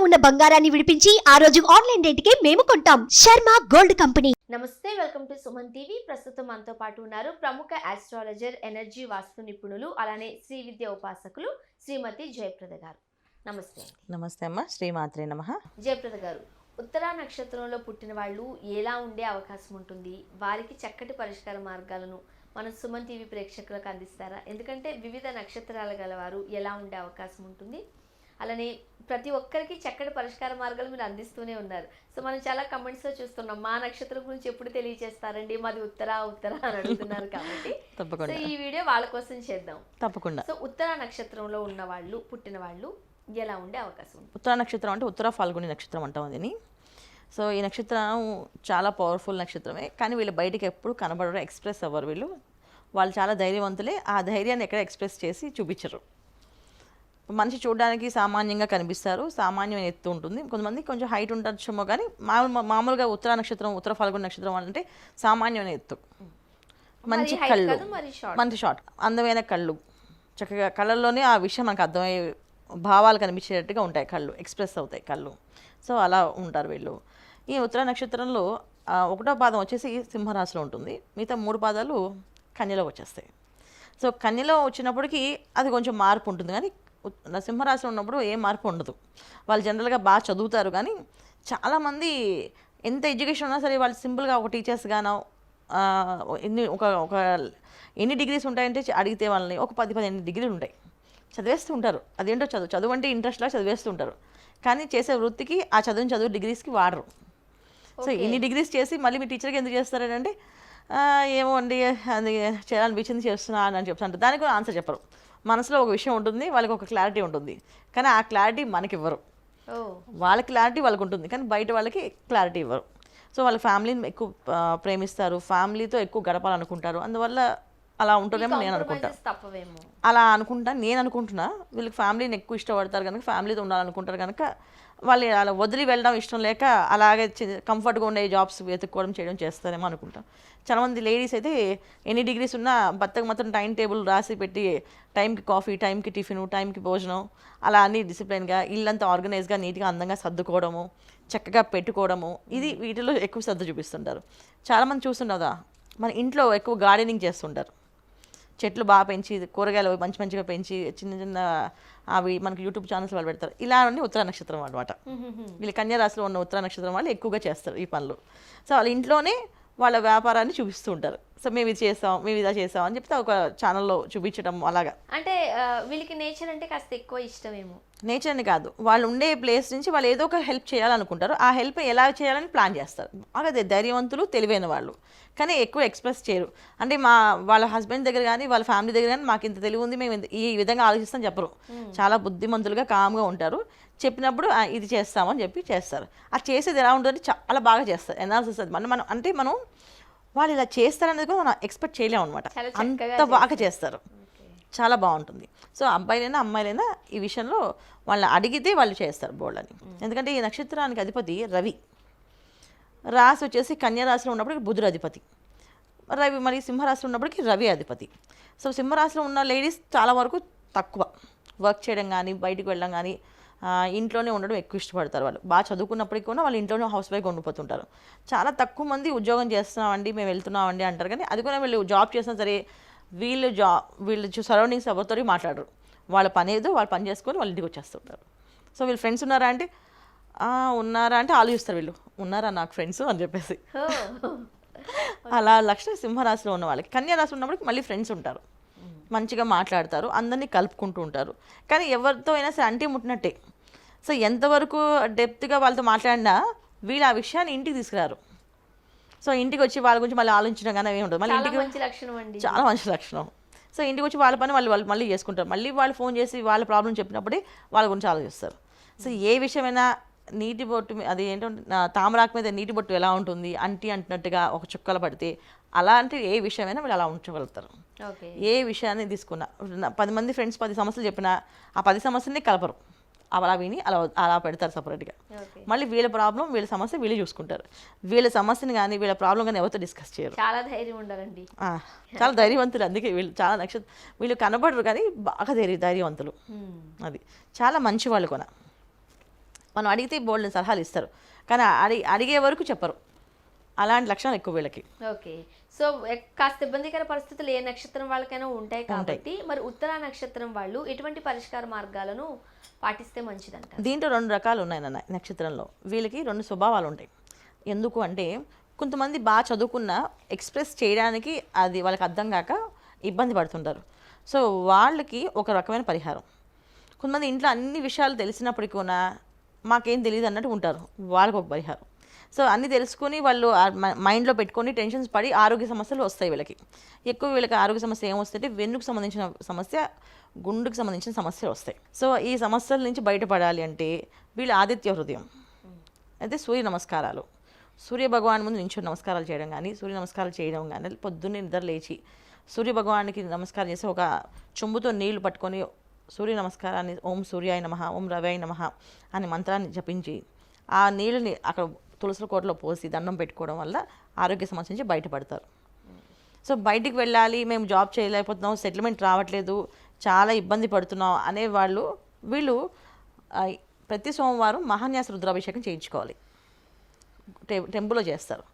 ఉన్న బంగారాన్ని విడిపించి ఆ రోజు ఆన్లైన్ రేటుకే మేము కొంటాం. Sharma gold company. నమస్తే, వెల్కమ్ టు సుమన్ టీవీ. ప్రస్తుతం మనతో పాటు ఉన్నారు ప్రముఖ ఆస్ట్రాలజర్, ఎనర్జీ వాస్తు నిపుణులు, అలానే శ్రీ విద్య ఉపాసకులు శ్రీమతి జయప్రద గారు. నమస్తే. నమస్తే అమ్మ, శ్రీమాత్రే నమః. జయప్రద గారు, ఉత్తరా నక్షత్రంలో పుట్టిన వాళ్ళు ఎలా ఉండే అవకాశం ఉంటుంది? వారికి చక్కటి పరిష్కార మార్గాలను మన సుమన్ టీవీ ప్రేక్షకులకు అందిస్తారా? ఎందుకంటే వివిధ నక్షత్రాల గలవారు ఎలా ఉండే అవకాశం ఉంటుంది, అలానే ప్రతి ఒక్కరికి చక్కటి పరిష్కార మార్గాలు మీరు అందిస్తూనే ఉన్నారు. సో మనం చాలా కమెంట్స్లో చూస్తున్నాం, మా నక్షత్రం గురించి ఎప్పుడు తెలియజేస్తారండి, మాది ఉత్తరా అని అడుగుతున్నారు. కాబట్టి తప్పకుండా ఈ వీడియో వాళ్ళ కోసం చేద్దాం. తప్పకుండా. సో ఉత్తరా నక్షత్రంలో ఉన్న వాళ్ళు, పుట్టిన వాళ్ళు ఎలా ఉండే అవకాశం ఉంది? ఉత్తర నక్షత్రం అంటే ఉత్తర ఫాల్గుని నక్షత్రం అంటాం దీన్ని. సో ఈ నక్షత్రం చాలా పవర్ఫుల్ నక్షత్రమే, కానీ వీళ్ళు బయటికి ఎప్పుడు కనబడరు, ఎక్స్ప్రెస్ అవ్వరు. వాళ్ళు చాలా ధైర్యవంతులే. ఆ ధైర్యాన్ని ఎక్కడ ఎక్స్ప్రెస్ చేసి చూపించరు. మనిషి చూడడానికి సామాన్యంగా కనిపిస్తారు, సామాన్యమైన ఎత్తు ఉంటుంది. కొంతమంది కొంచెం హైట్ ఉండొచ్చేమో, కానీ మామూలుగా ఉత్తర నక్షత్రం, ఉత్తర ఫాల్గుని నక్షత్రం అంటే సామాన్యమైన ఎత్తు, మంచి కళ్ళు, మంచి షార్ట్, అందమైన కళ్ళు, చక్కగా కళ్ళల్లోనే ఆ విషయం మనకు అర్థమయ్యే భావాలు కనిపించేటట్టుగా ఉంటాయి, కళ్ళు ఎక్స్ప్రెస్ అవుతాయి కళ్ళు. సో అలా ఉంటారు వీళ్ళు. ఈ ఉత్తర నక్షత్రంలో ఒకటో పాదం వచ్చేసి సింహరాశిలో ఉంటుంది, మిగతా 3 పాదాలు కన్యలో వచ్చేస్తాయి. సో కన్యలో వచ్చినప్పటికీ అది కొంచెం మార్పు ఉంటుంది, కానీ సింహరాశిలో ఉన్నప్పుడు ఏం మార్పు ఉండదు. వాళ్ళు జనరల్గా బాగా చదువుతారు, కానీ చాలామంది ఎంత ఎడ్యుకేషన్ ఉన్నా సరే వాళ్ళు సింపుల్గా ఒక టీచర్స్ గానో ఎన్ని డిగ్రీస్ ఉంటాయంటే అడిగితే వాళ్ళని ఒక 10-15 డిగ్రీలు ఉంటాయి, చదివేస్తూ ఉంటారు. అదేంటో చదువు అంటే ఇంట్రెస్ట్లా చదివేస్తూ ఉంటారు, కానీ చేసే వృత్తికి ఆ చదువు డిగ్రీస్కి వాడరు. సో ఇన్ని డిగ్రీస్ చేసి మళ్ళీ మీ టీచర్కి ఎందుకు చేస్తారంటే ఏమో అండి అది చేయాలనిపించింది చేస్తున్నా అని చెప్తాను. దానికి కూడా ఆన్సర్ చెప్పరు. మనసులో ఒక విషయం ఉంటుంది, వాళ్ళకి ఒక క్లారిటీ ఉంటుంది, కానీ ఆ క్లారిటీ మనకి ఇవ్వరు. వాళ్ళ క్లారిటీ వాళ్ళకు ఉంటుంది, కానీ బయట వాళ్ళకి క్లారిటీ ఇవ్వరు. సో వాళ్ళ ఫ్యామిలీని ఎక్కువ ప్రేమిస్తారు, ఫ్యామిలీతో ఎక్కువ గడపాలనుకుంటారు. అందువల్ల అలా ఉంటుందేమో నేను అనుకుంటా. అలా నేను అనుకుంటున్నా. వీళ్ళకి ఫ్యామిలీని ఎక్కువ ఇష్టపడతారు కనుక, ఫ్యామిలీతో ఉండాలనుకుంటారు కనుక వాళ్ళు అలా వదిలి వెళ్ళడం ఇష్టం లేక అలాగే కంఫర్ట్గా ఉండే జాబ్స్ వెతుక్కోవడం చేయడం చేస్తారేమో అనుకుంటాం. చాలామంది లేడీస్ అయితే ఎన్ని డిగ్రీస్ ఉన్నా భర్తకు మాత్రం టైం టేబుల్ రాసి పెట్టి టైంకి కాఫీ, టైంకి టిఫిన్, టైంకి భోజనం, అలా అన్ని డిసిప్లిన్గా ఇల్లంతా ఆర్గనైజ్గా నీట్గా అందంగా సర్దుకోవడము, చక్కగా పెట్టుకోవడము, ఇది వీటిలో ఎక్కువ శ్రద్ధ చూపిస్తుంటారు. చాలామంది చూస్తుండదా మన ఇంట్లో ఎక్కువ గార్డెనింగ్ చేస్తుంటారు, చెట్లు బాగా పెంచి, కూరగాయలు మంచిగా పెంచి, చిన్న అవి మనకి యూట్యూబ్ ఛానల్స్ వాళ్ళు పెడతారు. ఇలా అన్నీ ఉత్తర నక్షత్రం అనమాట. వీళ్ళు కన్యా రాశిలో ఉన్న ఉత్తర నక్షత్రం వాళ్ళు ఎక్కువగా చేస్తారు ఈ పనులు. సో వాళ్ళ ఇంట్లోనే వాళ్ళ వ్యాపారాన్ని చూపిస్తూ ఉంటారు. సో మేము ఇది చేస్తాం, మేము ఇదా చేస్తాం అని చెప్తే ఒక ఛానల్లో చూపించడం అలాగా. అంటే వీళ్ళకి నేచర్ అంటే కాస్త ఎక్కువ ఇష్టమేమో. నేచర్ అని కాదు, వాళ్ళు ఉండే ప్లేస్ నుంచి వాళ్ళు ఏదో ఒక హెల్ప్ చేయాలనుకుంటారు. ఆ హెల్ప్ ఎలా చేయాలని ప్లాన్ చేస్తారు. అలాగే ధైర్యవంతులు, తెలివైన వాళ్ళు, కానీ ఎక్కువ ఎక్స్ప్రెస్ చేయరు. అంటే వాళ్ళ హస్బెండ్ దగ్గర కానీ వాళ్ళ ఫ్యామిలీ దగ్గర కానీ మాకు ఇంత తెలివి ఉంది, మేము ఈ విధంగా ఆలోచిస్తాం చెప్పరు. చాలా బుద్ధిమంతులుగా కామ్గా ఉంటారు. చెప్పినప్పుడు ఇది చేస్తామని చెప్పి చేస్తారు. అది చేసేది ఎలా ఉంటుందని చాలా బాగా చేస్తారు. ఎనాలిసిస్ అది మనం అంటే మనం వాళ్ళు ఇలా చేస్తారనేది కూడా మనం ఎక్స్పెక్ట్ చేయలేము అనమాట. అంత బాగా చేస్తారు, చాలా బాగుంటుంది. సో అబ్బాయిలైనా అమ్మాయిలైనా ఈ విషయంలో వాళ్ళని అడిగితే వాళ్ళు చేస్తారు బోల్డ్ అని. ఎందుకంటే ఈ నక్షత్రానికి అధిపతి రవి, రాశి వచ్చేసి కన్యా రాశిలో ఉన్నప్పటికీ బుధుడు అధిపతి, రవి మరి సింహరాశిలో ఉన్నప్పటికీ రవి అధిపతి. సో సింహరాశిలో ఉన్న లేడీస్ చాలా వరకు తక్కువ వర్క్ చేయడం కానీ, బయటకు వెళ్ళడం కానీ, ఇంట్లోనే ఉండడం ఎక్కువ ఇష్టపడతారు. వాళ్ళు బాగా చదువుకున్నప్పటికీ కూడా వాళ్ళు ఇంట్లోనే హౌస్ వైఫ్ ఉండిపోతుంటారు. చాలా తక్కువ మంది ఉద్యోగం చేస్తున్నామండి, మేము వెళ్తున్నామండి అంటారు, కానీ అది కూడా వీళ్ళు జాబ్ చేసినా సరే వీళ్ళు సరౌండింగ్స్ ఎవరితో మాట్లాడరు. వాళ్ళ పని ఏదో వాళ్ళు పని చేసుకొని వాళ్ళ ఇంటికి వచ్చేస్తుంటారు. సో వీళ్ళు ఫ్రెండ్స్ ఉన్నారా అంటే ఆలోచిస్తారు, వీళ్ళు ఉన్నారా నాకు ఫ్రెండ్స్ అని చెప్పేసి. అలా లక్షణ సింహరాశిలో ఉన్న వాళ్ళకి. కన్యా రాశి ఉన్నప్పటికి మళ్ళీ ఫ్రెండ్స్ ఉంటారు, మంచిగా మాట్లాడతారు, అందరినీ కలుపుకుంటూ ఉంటారు, కానీ ఎవరితో అయినా సరే అంటి ముట్టినట్టే. సో ఎంతవరకు డెప్త్గా వాళ్ళతో మాట్లాడినా వీళ్ళు ఆ విషయాన్ని ఇంటికి తీసుకురారు. సో ఇంటికి వచ్చి వాళ్ళ గురించి మళ్ళీ ఆలోచించడం కానీ ఏమి ఉండదు. మళ్ళీ ఇంటికి చాలా మంచి లక్షణం. సో ఇంటికి వచ్చి వాళ్ళ పని వాళ్ళు మళ్ళీ చేసుకుంటారు. మళ్ళీ వాళ్ళు ఫోన్ చేసి వాళ్ళ ప్రాబ్లం చెప్పినప్పుడే వాళ్ళ గురించి ఆలోచిస్తారు. సో ఏ విషయమైనా నీటి బొట్టు, అది ఏంటంటే తామరాకు మీద నీటి బొట్టు ఎలా ఉంటుంది అంటున్నట్టుగా ఒక చుక్కలు పడితే, అలాంటి ఏ విషయమైనా వీళ్ళు అలా ఉంచగలుగుతారు. ఏ విషయాన్ని తీసుకున్నా 10 మంది ఫ్రెండ్స్ 10 సమస్యలు చెప్పినా ఆ 10 సమస్యల్ని కలపరు, అలా విని అలా పెడతారు సపరేట్గా. మళ్ళీ వీళ్ళ ప్రాబ్లం, వీళ్ళ సమస్య వీళ్ళు చూసుకుంటారు. వీళ్ళ సమస్యని కానీ వీళ్ళ ప్రాబ్లం కానీ ఎవరితో డిస్కస్ చేయరు. చాలా ధైర్యం ఉండాలండి, చాలా ధైర్యవంతులు. అందుకే వీళ్ళు చాలా వీళ్ళు కనబడరు కానీ బాగా ధైర్యవంతులు. అది చాలా మంచి వాళ్ళు కొన. మనం అడిగితే బోల్డ్ సలహాలు ఇస్తారు, కానీ అడిగే వరకు చెప్పరు. అలాంటి లక్షణాలు ఎక్కువ వీళ్ళకి. ఓకే. సో కాస్త ఇబ్బందికర పరిస్థితులు ఏ నక్షత్రం వాళ్ళకైనా ఉంటాయి కాబట్టి మరి ఉత్తరా నక్షత్రం వాళ్ళు ఎటువంటి పరిష్కార మార్గాలను పాటిస్తే మంచిదంట? దీంట్లో 2 రకాలు ఉన్నాయి నాన్న నక్షత్రంలో. వీళ్ళకి 2 స్వభావాలు ఉంటాయి. ఎందుకు అంటే కొంతమంది బాగా చదువుకున్న ఎక్స్ప్రెస్ చేయడానికి అది వాళ్ళకి అర్థం కాక ఇబ్బంది పడుతుంటారు. సో వాళ్ళకి ఒక రకమైన పరిహారం. కొంతమంది ఇంట్లో అన్ని విషయాలు తెలిసినప్పటికీ కూడా మాకేం తెలియదు అన్నట్టు ఉంటారు, వాళ్ళకి ఒక పరిహారం. సో అన్నీ తెలుసుకొని వాళ్ళు మైండ్లో పెట్టుకొని టెన్షన్స్ పడి ఆరోగ్య సమస్యలు వస్తాయి వీళ్ళకి. ఎక్కువ వీళ్ళకి ఆరోగ్య సమస్య ఏమొస్తాయంటే వెన్నుకు సంబంధించిన సమస్య, గుండెకు సంబంధించిన సమస్యలు వస్తాయి. సో ఈ సమస్యల నుంచి బయటపడాలి అంటే వీళ్ళు ఆదిత్య హృదయం అయితే సూర్య నమస్కారాలు, సూర్య భగవాన్ ముందు నించొని నమస్కారాలు చేయడం కానీ, సూర్య నమస్కారాలు చేయడం కానీ, పొద్దున్నే నిద్ర లేచి సూర్య భగవానికి నమస్కారం చేసి ఒక చెంబుతో నీళ్లు పట్టుకొని సూర్య నమస్కారాన్ని ఓం సూర్యాయ నమః, ఓం రవాయ నమః అనే మంత్రాన్ని జపించి ఆ నీళ్ళని అక్కడ తులసి కోటలో పోసి దండం పెట్టుకోవడం వల్ల ఆరోగ్య సమస్య నుంచి బయటపడతారు. సో బయటికి వెళ్ళాలి, మేము జాబ్ చేయలేకపోతున్నాం, సెటిల్మెంట్ రావట్లేదు, చాలా ఇబ్బంది పడుతున్నాం అనేవాళ్ళు వీళ్ళు ప్రతి సోమవారం మహాన్యాస రుద్రాభిషేకం చేయించుకోవాలి, టెంపుల్లో చేస్తారు.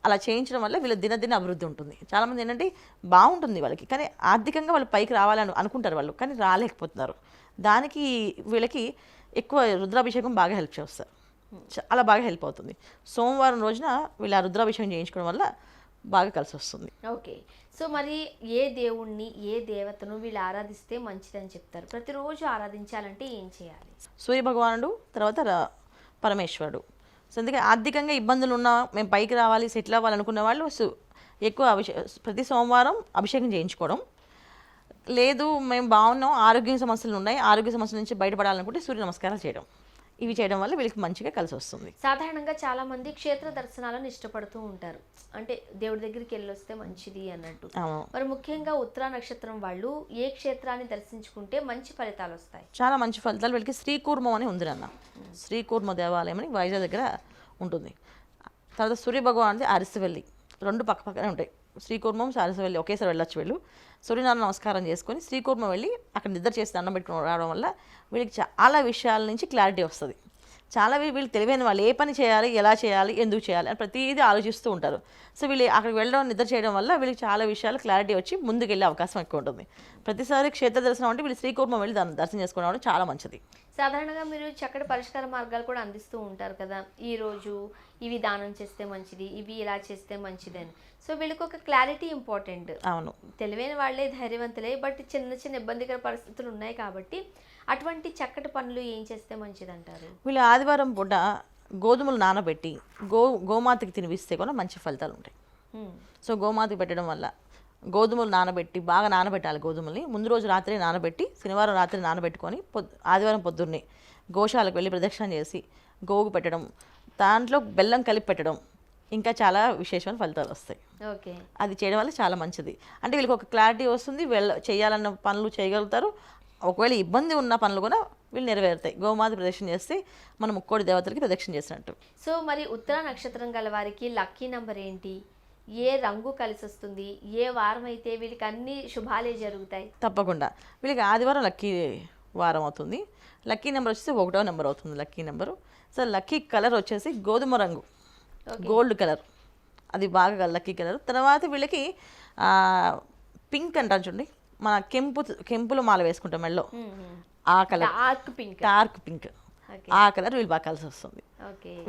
అలా చేయించడం వల్ల వీళ్ళ దినదిన అభివృద్ధి ఉంటుంది. చాలామంది ఏంటంటే బాగుంటుంది వాళ్ళకి, కానీ ఆర్థికంగా వాళ్ళు పైకి రావాలని అనుకుంటారు వాళ్ళు, కానీ రాలేకపోతున్నారు. దానికి వీళ్ళకి ఎక్కువ రుద్రాభిషేకం బాగా హెల్ప్ చేస్తారు, చాలా బాగా హెల్ప్ అవుతుంది. సోమవారం రోజున వీళ్ళు ఆ రుద్రాభిషేకం చేయించుకోవడం వల్ల బాగా కలిసి వస్తుంది. ఓకే. సో మరి ఏ దేవుణ్ణి ఏ దేవతను వీళ్ళు ఆరాధిస్తే మంచిదని చెప్తారు? ప్రతిరోజు ఆరాధించాలంటే ఏం చేయాలి? సూర్య భగవానుడు, తర్వాత పరమేశ్వరుడు. సో అందుకే ఆర్థికంగా ఇబ్బందులు ఉన్నా మేము పైకి రావాలి, సెటిల్ అవ్వాలనుకున్న వాళ్ళు ఎక్కువ ప్రతి సోమవారం అభిషేకం చేయించుకోవడం. లేదు మేము బాగున్నాం, ఆరోగ్య సమస్యలు ఉన్నాయి, ఆరోగ్య సమస్యల నుంచి బయటపడాలనుకుంటే సూర్య నమస్కారాలు చేయడం. ఇవి చేయడం వల్ల వీళ్ళకి మంచిగా కలిసి వస్తుంది. సాధారణంగా చాలా మంది క్షేత్ర దర్శనాలను ఇష్టపడుతూ ఉంటారు, అంటే దేవుడి దగ్గరికి వెళ్ళి వస్తే మంచిది అన్నట్టు. మరి ముఖ్యంగా ఉత్తరా నక్షత్రం వాళ్ళు ఏ క్షేత్రాన్ని దర్శించుకుంటే మంచి ఫలితాలు వస్తాయి? చాలా మంచి ఫలితాలు. వీళ్ళకి శ్రీకూర్మం అని ఉంది అన్న, శ్రీకూర్మ దేవాలయం అని వైజాగ్ దగ్గర ఉంటుంది. తర్వాత సూర్య భగవాన్ అరసవెల్లి, 2 పక్కనే ఉంటాయి. శ్రీకూర్మం అరసవెల్లి ఒకేసారి వెళ్ళొచ్చు వీళ్ళు. సూర్యనారాయణ నమస్కారం చేసుకొని శ్రీకూర్మం వెళ్ళి అక్కడ నిద్ర చేసి దండం పెట్టుకుని రావడం వల్ల వీళ్ళకి చాలా విషయాల నుంచి క్లారిటీ వస్తుంది. చాలా వీళ్ళు తెలివైన వాళ్ళు, ఏ పని చేయాలి, ఎలా చేయాలి, ఎందుకు చేయాలి అని ప్రతిదీ ఆలోచిస్తూ ఉంటారు. సో వీళ్ళు అక్కడికి వెళ్ళడం, నిద్ర చేయడం వల్ల వీళ్ళకి చాలా విషయాలు క్లారిటీ వచ్చి ముందుకు వెళ్ళే అవకాశం ఎక్కువ ఉంటుంది. ప్రతిసారి క్షేత్ర దర్శనం అంటే వీళ్ళు శ్రీకూర్మం వెళ్ళి దర్శనం చేసుకోవడం చాలా మంచిది. సాధారణంగా మీరు చక్కటి పరిష్కార మార్గాలు కూడా అందిస్తూ ఉంటారు కదా, ఈరోజు ఇవి దానం చేస్తే మంచిది, ఇవి ఇలా చేస్తే మంచిదని. సో వీళ్ళకి ఒక క్లారిటీ ఇంపార్టెంట్. అవును, తెలివైన వాళ్ళే ధైర్యవంతులే, బట్ చిన్న చిన్న ఇబ్బందికర పరిస్థితులు ఉన్నాయి కాబట్టి అటువంటి చక్కటి పనులు ఏం చేస్తే మంచిది అంటారు? వీళ్ళు ఆదివారం పూట గోధుమలు నానబెట్టి గోమాతకి తినిపిస్తే కూడా మంచి ఫలితాలు ఉంటాయి. సో గోమాతకి పెట్టడం వల్ల గోధుమలు నానబెట్టి బాగా నానబెట్టాలి. గోధుమల్ని ముందు రోజు రాత్రి నానబెట్టి శనివారం రాత్రి నానబెట్టుకొని ఆదివారం పొద్దున్నే గోశాలకు వెళ్ళి ప్రదక్షిణ చేసి గోగు పెట్టడం, దాంట్లో బెల్లం కలిపి పెట్టడం, ఇంకా చాలా విశేషమైన ఫలితాలు వస్తాయి. ఓకే, అది చేయడం వల్ల చాలా మంచిది. అంటే వీళ్ళకి ఒక క్లారిటీ వస్తుంది, చేయాలన్న పనులు చేయగలుగుతారు. ఒకవేళ ఇబ్బంది ఉన్న పనులు కూడా వీళ్ళు నెరవేరుతాయి. గోమాత ప్రదక్షిణ చేస్తే మనం ముక్కోడి దేవతలకి ప్రదక్షిణ చేసినట్టు. సో మరి ఉత్తర నక్షత్రం గల వారికి లక్కీ నెంబర్ ఏంటి? ఏ రంగు కలిసి వస్తుంది? ఏ వారం అయితే వీళ్ళకి అన్ని శుభాలే జరుగుతాయి? తప్పకుండా వీళ్ళకి ఆదివారం లక్కీ వారం అవుతుంది. లక్కీ నెంబర్ వచ్చేసి 1వ నెంబర్ అవుతుంది lucky number. So lucky colour వచ్చేసి గోధుమ రంగు, గోల్డ్ కలర్, అది బాగా లక్కీ కలర్. తర్వాత వీళ్ళకి పింక్ అంటారు చూడండి, మన కెంపులో మాల వేసుకుంటాం మెళ్ళో, ఆ కలర్ డార్క్ పింక్, ఆ కలర్ వీళ్ళు బాగా కలిసి వస్తుంది,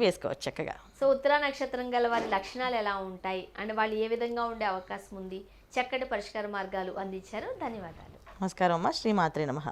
వేసుకోవచ్చు చక్కగా. సో ఉత్తర నక్షత్రం గల వారి లక్షణాలు ఎలా ఉంటాయి అండ్ వాళ్ళు ఏ విధంగా ఉండే అవకాశం ఉంది? చక్కటి పరిష్కార మార్గాలు అందించారు, ధన్యవాదాలు. నమస్కారం అమ్మ, శ్రీమాత్రే నమః.